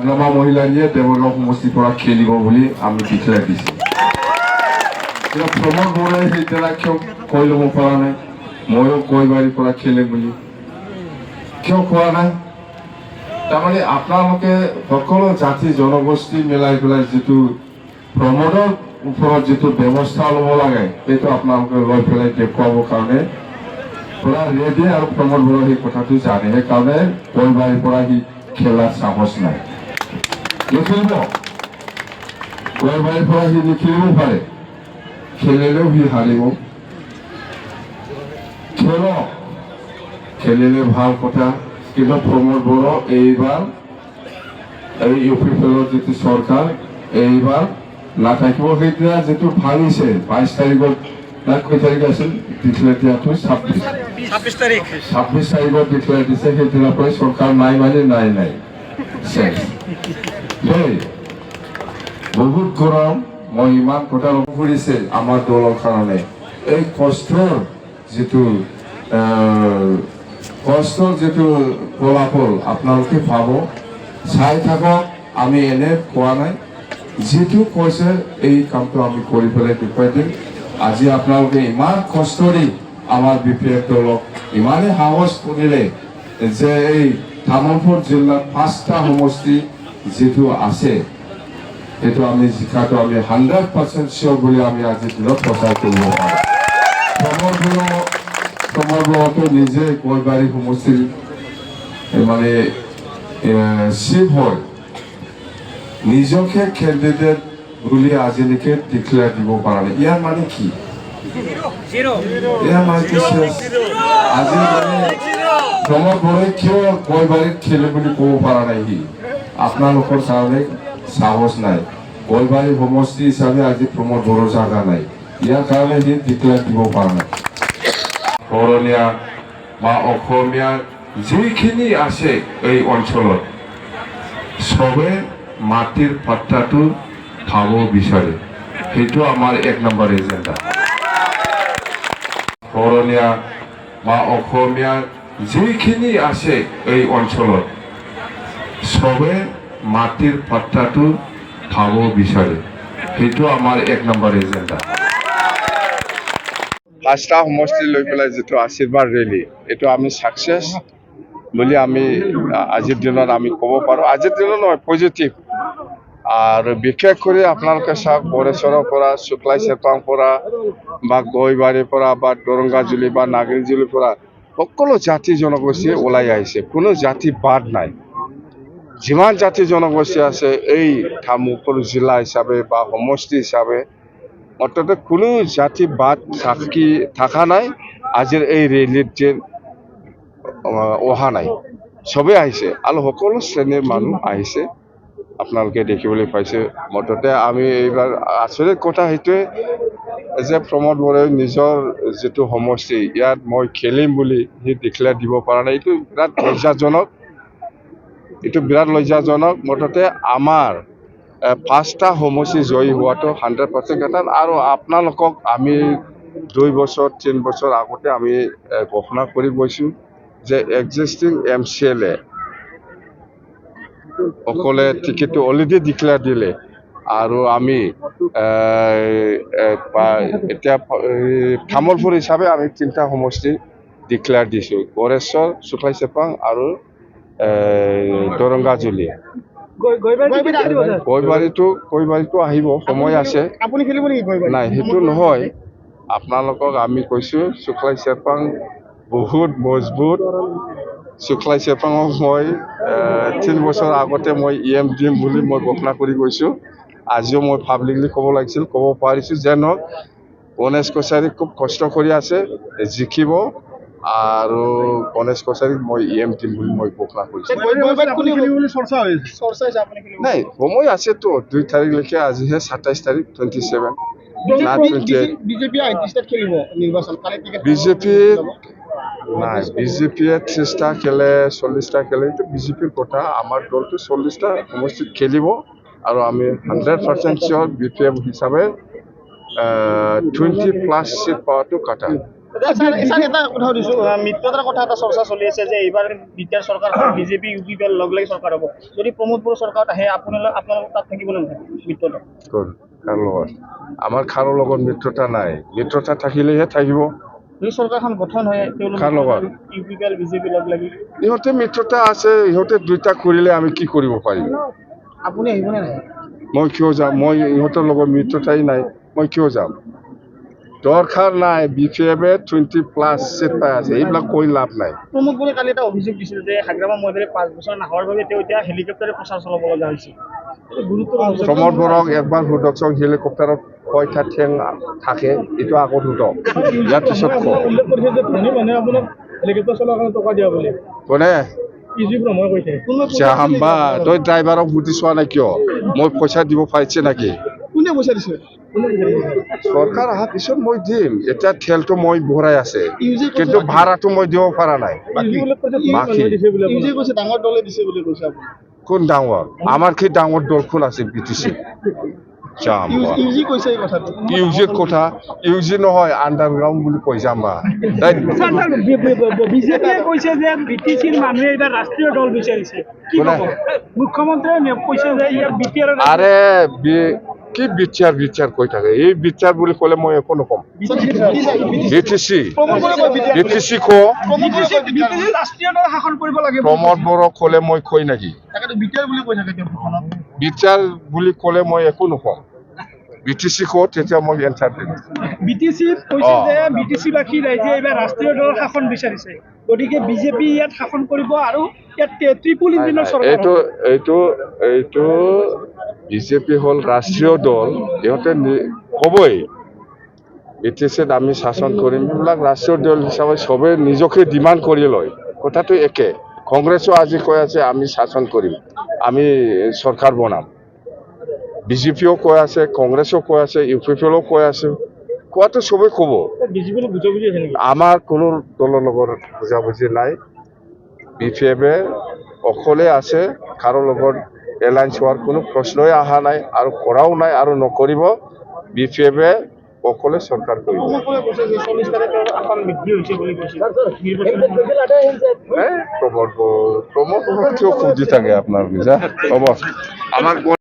হাগ্ৰামা মহিলা নিয়ে দেৱৰগাঁও সমষ্টিৰ পৰা খেলিব বুলি আমি ডিক্লেয়াৰ দিছোঁ। এতিয়া প্ৰমোদ বৰাই সেইদিনা কিয় কৈ ল'ব পৰা নাই ময়ো কৈবাৰীৰ পৰা খেলিম বুলি, কিয় কোৱা নাই? তাৰমানে আপোনালোকে সকলো জাতি জনগোষ্ঠী মিলাই পেলাই যিটো প্ৰমোদৰ ওপৰত যিটো ব্যৱস্থা ল'ব লাগে সেইটো আপোনালোকে লৈ পেলাই দেখুৱাবৰ কাৰণে পুৰা ৰেডি। আৰু প্ৰমোদ বৰাই সেই কথাটো জানে, সেইকাৰণে কৈবাৰীৰ পৰা সি খেলাৰ সাহস নাই। নিখেলিব, কৈবাৰীৰ পৰা সি নিখেলিব পাৰে, খেলিলেও সি হাৰিব। খেলিলে ভাল কথা, কিন্তু প্ৰমোদ বড়ো এইবাৰ এই UPPL যিটো চৰকাৰ এইবাৰ নাথাকিব। সেইদিনা যিটো ভাঙিছে 22 তাৰিখত কেই তাৰিখ আছিল ডিক্লেয়াৰ দিয়াটো 26 তাৰিখত ডিক্লেয়াৰ দিছে। সেইদিনাৰ পৰাই চৰকাৰ নাই মানে নাই শেষ। বহুত গৰম, মই ইমান কথা কৰিছে আমাৰ দলৰ কাৰণে। এই কষ্টৰ যিটো ফলাফল আপোনালোকে পাব, চাই থাকক। আমি এনে কোৱা নাই, যিটো কৈছে এই কামটো আমি কৰি পেলাই দেখুৱাই দিম। আজি আপোনালোকে ইমান কষ্টৰে আমাৰ BPF দলক ইমানেই সাহস কৰিলে যে এই তামোলপুৰ জিলাত 5টা সমষ্টি যিটো আছে সেইটো আমি জিকাটো আমি 100% চিয়ৰ বুলি আমি আজিৰ দিনত প্ৰচাৰ কৰিব পাৰোঁ। প্ৰমোদ বড়োটো নিজে কৈবাৰী সমষ্টিৰ মানে চিফ হয়, নিজকে কেণ্ডিডেট বুলি আজিলৈকে ডিক্লেয়াৰ দিব পৰা নাই। ইয়াৰ মানে কি? ইয়াৰ মানে কি? আজি মানে প্ৰমোদ বড়োই কিয় কৈবাৰীত খেলে বুলি ক'ব পৰা নাই? সি আপোনালোকৰ কাৰণে সাহস নাই। কৈবাৰী সমষ্টি হিচাপে আজি প্ৰমোদ বড়োৰ জাগা নাই, ইয়াৰ কাৰণে সি ডিক্লেয়াৰ দিব পৰা নাই। শৰণীয়া বা অসমীয়া যিখিনি আছে এই অঞ্চলত চবে মাটিৰ পাত্তাটো পাব বিচাৰে, সেইটো আমাৰ 1 নম্বৰ এজেণ্ডা। শৰণীয়া বা অসমীয়া যিখিনি আছে এই অঞ্চলত চবে মাটিৰ পাত্তাটো পাব বিচাৰে, সেইটো আমাৰ 1 নম্বৰ এজেণ্ডা। 5টা সমষ্টি লৈ পেলাই যিটো আশীৰ্বাদ ৰেলী, এইটো আমি ছাকচেছ বুলি আমি আজিৰ দিনত আমি ক'ব পাৰোঁ। আজিৰ দিনত নহয়, পজিটিভ। আৰু বিশেষ কৰি আপোনালোকে চাওক, বৰেশ্বৰৰ পৰা, শুক্লাই চেৰপাং পৰা বা গৈবাৰীৰ পৰা বা দৰংগাজুলি বা নাগৰিজুলিৰ পৰা সকলো জাতি জনগোষ্ঠী ওলাই আহিছে, কোনো জাতি বাদ নাই। যিমান জাতি জনগোষ্ঠী আছে এই তামোলপুৰ জিলা হিচাপে বা সমষ্টি হিচাপে অন্ততঃ কোনো জাতি বাদ থকা নাই। আজিৰ এই ৰেলীত যে অহা নাই, চবেই আহিছে আৰু সকলো শ্ৰেণীৰ মানুহ আহিছে, আপোনালোকে দেখিবলৈ পাইছে। মুঠতে আমি এইবাৰ আচৰিত কথা সেইটোৱে যে প্ৰমোদ বড়োই নিজৰ যিটো সমষ্টি ইয়াত মই খেলিম বুলি সি ডিক্লেয়াৰ দিব পৰা নাই। এইটো বিৰাট লজ্জাজনক। মুঠতে আমাৰ 5টা সমষ্টি জয়ী হোৱাটো 100% কথা। আৰু আপোনালোকক আমি 2 বছৰ 3 বছৰ আগতে আমি ঘোষণা কৰি গৈছোঁ যে এক্সিষ্টিং MCLA সকলে টিকেটটো অলৰেডি ডিক্লেয়াৰ দিলে। আৰু আমি এতিয়া তামোলপুৰ হিচাপে আমি 3টা সমষ্টি ডিক্লেয়াৰ দিছোঁ, বৰেশ্বৰ, শুক্লাই চেৰপাং আৰু দৰংগাজুলি। কৈবাৰীটো আহিব, সময় আছে। নাই, সেইটো নহয়। আপোনালোকক আমি কৈছোঁ শুক্লাই চেৰপাং বহুত মজবুত। শুক্লাই চেৰপাঙক মই 3 বছৰ আগতে মই EM দিম বুলি মই ঘোষণা কৰি গৈছোঁ। আজিও মই পাব্লিকলি ক'ব লাগিছিল, ক'ব পাৰিছোঁ। যে নহওক, গণেশ কছাৰী খুব কষ্ট কৰি আছে, জিকিব। আৰু গণেশ কছাৰীক মই EM দিম বুলি মই ঘোষণা কৰিছোঁ। নাই, সময় আছেতো 2 তাৰিখলৈকে। আজিহে 27 তাৰিখ, 27 না 28। বিজেপিয়ে 30টা খেলে, 40টা খেলে, এইটো বিজেপিৰ কথা। আমাৰ দলটো 40টা সমষ্টিত খেলিব আৰু আমি 100% চিয়ৰ BPF হিচাপে 20+ চিট পোৱাটো কথা। স্যাৰ এটা কথা সুধিছোঁ মিত্ৰতাৰ কথা এটা চৰ্চা চলি আছে যে এইবাৰ বিটিআৰ চৰকাৰখন বিজেপি ইউ পি এল লগ লাগি চৰকাৰ হ'ব যদি প্ৰমোদ বড়ো চৰকাৰত আহে আপোনালোক তাত থাকিবলৈ নাথাকে মিত্ৰতা কাৰ লগত আমাৰ কাৰো লগত মিত্ৰতা নাই মিত্ৰতা থাকিলেহে থাকিব যদি চৰকাৰখন গঠন হয় কাৰ লগত ইউ পি এল বিজেপি লগ লাগি ইহঁতে মিত্ৰতা আছে ইহঁতে দুইটা কৰিলে আমি কি কৰিব পাৰিম আপুনি আহিবনে নাই মই কিয় যাম মই ইহঁতৰ লগত মিত্ৰতাই নাই মই কিয় যাম দৰকাৰ নাই বিজেপিয়ে 20+ চিট পাই আছে এইবিলাক কৈ লাভ নাই প্ৰমোদ বড়োৱে কালি এটা অভিযোগ দিছিল যে হাগ্ৰামা মহিলাৰে 5 বছৰ নাহোৱাৰ বাবে তেওঁ এতিয়া হেলিকপ্টাৰে প্ৰচাৰ চলাব লগা হৈছে গুৰুত্বৰ অভিযোগ প্ৰমোদ বড়োক একবাৰ সোধকচোন হেলিকপ্টাৰত কয়টা ঠেং থাকে এইটো আগত সোধক ইয়াৰ পিছত উল্লেখ কৰিছে যে ধনী মানুহে আপোনাক হেলিকপ্টাৰ চলোৱাৰ কাৰণে টকা দিয়া বুলি কোনে ইজি ব্ৰহ্মই কৈছে যাম্বা তই ড্ৰাইভাৰক বুজি চোৱা নাই কিয় মই পইচা দিব পাৰিছে নেকি কোনে পইচা দিছে চৰকাৰ অহাৰ পিছত মই দিম এতিয়া তেলটো মই ভৰাই আছে কিন্তু ভাড়াটো মই দিব পৰা নাই বাকী ইউজি কৈছে ডাঙৰ দলে দিছে বুলি কৈছে আপুনি কোন ডাঙৰ আমাৰ কি ডাঙৰ দল কোন আছে বিটিচি ইউজি কৈছে এই কথাটো ইউজি কথা ইউজি নহয় আণ্ডাৰগ্ৰাউণ্ড বুলি কৈ যাম্বা বিজেপিয়ে কৈছে যে বিটিচিৰ মানুহে এটা ৰাষ্ট্ৰীয় দল বিচাৰিছে কি ক'ব মুখ্যমন্ত্ৰীয়ে কৈছে যে ইয়াৰ বিটিআৰ আৰে কি বিচাৰ কৈ থাকে এই বিচাৰ বুলি ক'লে মই একো নকম বিটিচি কো ৰাষ্ট্ৰীয় দল শাসন কৰিব লাগে প্ৰমোদ বড়োক ক'লে মই কৈ নেকি বিটিআৰ বুলি কৈ থাকে বিচাৰ বুলি ক'লে মই একো নকম বিটিচি কো তেতিয়া মই এনচাৰ দিম বিটিচি কৈছে যে বিটিচিবাসী ৰাইজে এইবাৰ ৰাষ্ট্ৰীয় দল শাসন বিচাৰিছে গতিকে বিজেপি ইয়াত শাসন কৰিব আৰু ইয়াত ট্ৰিপল ইঞ্জিনৰ চৰকাৰ এইটো বিজেপি হ'ল ৰাষ্ট্ৰীয় দল ইহঁতে ক'বই বিটিচিত আমি শাসন কৰিম এইবিলাক ৰাষ্ট্ৰীয় দল হিচাপে চবেই নিজকে ডিমাণ্ড কৰি লয় কথাটো একে কংগ্ৰেছো আজি কৈ আছে আমি শাসন কৰিম আমি চৰকাৰ বনাম বিজেপিও কৈ আছে কংগ্ৰেছো কৈ আছে ইউ পি পিও কৈ আছে কোৱাটো চবেই ক'ব বিজেপিৰ বুজাবুজি আছে নেকি আমাৰ কোনো দলৰ লগত বুজাবুজি নাই বিজেপিয়ে অকলে আছে কাৰো লগত এলায়েন্স হোৱাৰ কোনো প্ৰশ্নই অহা নাই আৰু কৰাও নাই আৰু নকৰিব বিজেপিয়ে অকলে চৰকাৰ কৰিব প্ৰমোদ কিয় খুজি থাকে আপোনাৰ বুজা হ'ব আমাৰ